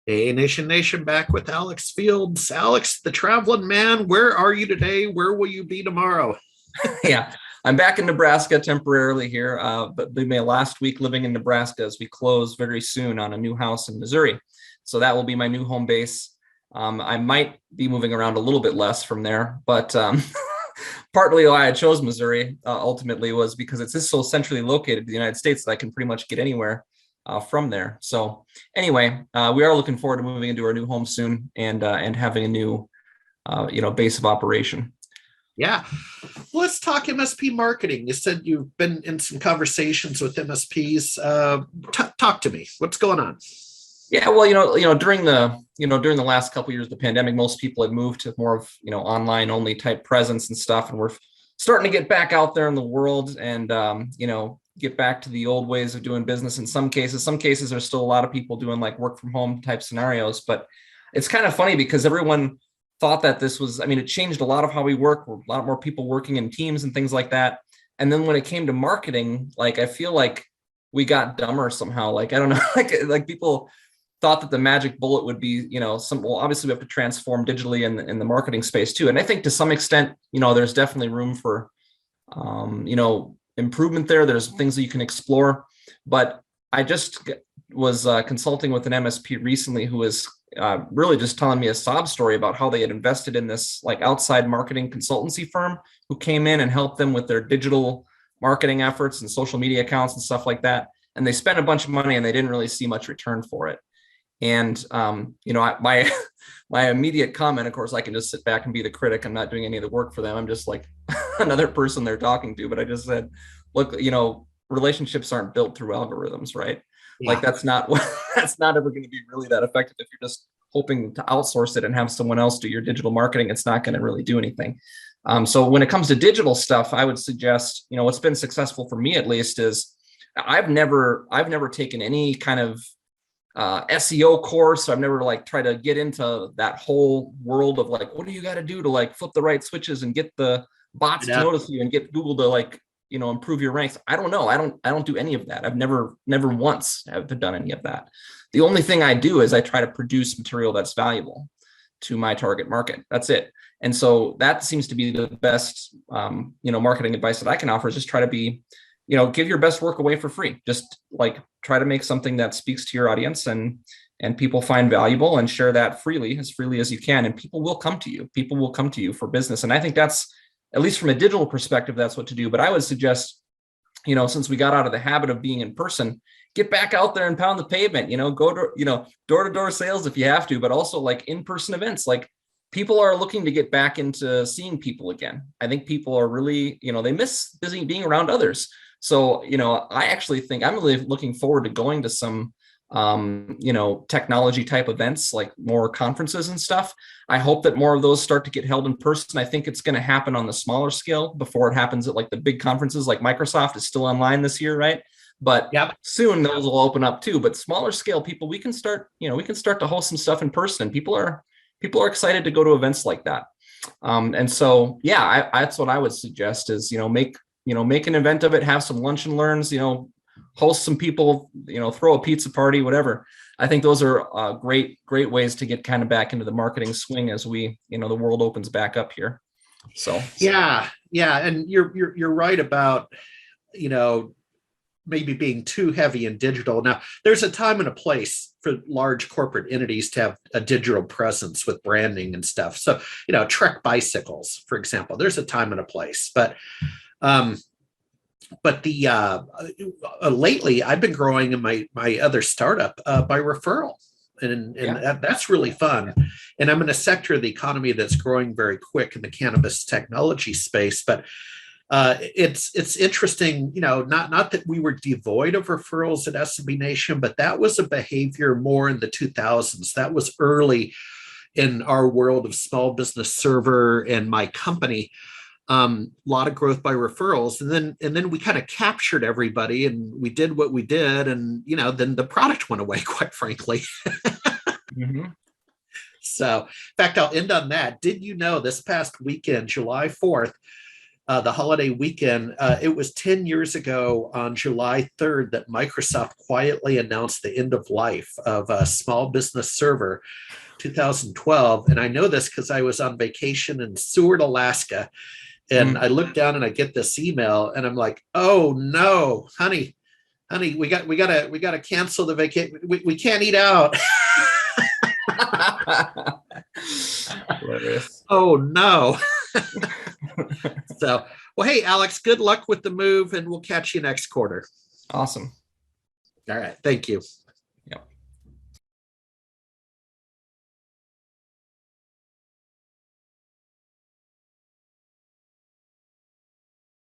Nation back with Alex Fields. Alex, the traveling man, where are you today? Where will you be tomorrow? Yeah, I'm back in Nebraska temporarily here, but my last week living in Nebraska as we close very soon on a new house in Missouri. So that will be my new home base. I might be moving around a little bit less from there, but partly why I chose Missouri ultimately was because it's just so centrally located in the United States that I can pretty much get anywhere from there. So anyway, we are looking forward to moving into our new home soon and having a new base of operation. Yeah. Let's talk MSP marketing. You said you've been in some conversations with MSPs. Talk to me. What's going on? Yeah, well, during the last couple of years of the pandemic, most people had moved to more of online only type presence and stuff, and we're starting to get back out there in the world and get back to the old ways of doing business. In some cases there's still a lot of people doing like work from home type scenarios, but it's kind of funny because everyone thought that this was, it changed a lot of how we work. A lot more people working in teams and things like that. And then when it came to marketing, like, I feel like we got dumber somehow. Like, I don't know, like people thought that the magic bullet would be, obviously we have to transform digitally in the marketing space too. And I think to some extent, there's definitely room for, improvement there. There's things that you can explore, but I just was consulting with an MSP recently who was really just telling me a sob story about how they had invested in this like outside marketing consultancy firm who came in and helped them with their digital marketing efforts and social media accounts and stuff like that. And they spent a bunch of money and they didn't really see much return for it. And, my immediate comment, of course, I can just sit back and be the critic. I'm not doing any of the work for them. I'm just like another person they're talking to. But I just said, look, relationships aren't built through algorithms, right? Yeah. Like that's not ever going to be really that effective. If you're just hoping to outsource it and have someone else do your digital marketing, it's not going to really do anything. So when it comes to digital stuff, I would suggest, what's been successful for me at least is I've never taken any kind of SEO course. I've never like tried to get into that whole world of like, what do you got to do to like flip the right switches and get the bots to notice you and get Google to like, improve your ranks. I don't know. I don't do any of that. I've never once have done any of that. The only thing I do is I try to produce material that's valuable to my target market. That's it. And so that seems to be the best, marketing advice that I can offer is just try to be, give your best work away for free. Just like try to make something that speaks to your audience and people find valuable and share that freely as you can. And people will come to you. People will come to you for business. And I think that's, at least from a digital perspective, that's what to do. But I would suggest, since we got out of the habit of being in person, get back out there and pound the pavement, go to, door-to-door sales if you have to, but also like in-person events. Like people are looking to get back into seeing people again. I think people are really, they miss being around others. So, I actually think I'm really looking forward to going to some, technology type events, like more conferences and stuff. I hope that more of those start to get held in person. I think it's going to happen on the smaller scale before it happens at like the big conferences, like Microsoft is still online this year, right? But soon those will open up too. But smaller scale people, we can start to host some stuff in person. And people are excited to go to events like that. And so, that's what I would suggest is, make an event of it, have some lunch and learns, host some people, throw a pizza party, whatever. I think those are great ways to get kind of back into the marketing swing as we, the world opens back up here. So yeah. And you're right about, maybe being too heavy in digital. Now, there's a time and a place for large corporate entities to have a digital presence with branding and stuff. So, Trek bicycles, for example, there's a time and a place, but the lately I've been growing in my other startup by referral, and that's really fun. And I'm in a sector of the economy that's growing very quick in the cannabis technology space, but it's interesting, not that we were devoid of referrals at SMB Nation, but that was a behavior more in the 2000s. That was early in our world of small business server and my company. A lot of growth by referrals, and then we kind of captured everybody, and we did what we did, and then the product went away, quite frankly. Mm-hmm. So, in fact, I'll end on that. Did you know this past weekend, July 4th, the holiday weekend. It was 10 years ago on July 3rd that Microsoft quietly announced the end of life of a small business server, 2012. And I know this because I was on vacation in Seward, Alaska. And I look down and I get this email and I'm like, oh no, honey, we gotta cancel the vacation. We can't eat out. Hilarious. Oh no. So, well, hey, Alex, good luck with the move and we'll catch you next quarter. Awesome. All right. Thank you.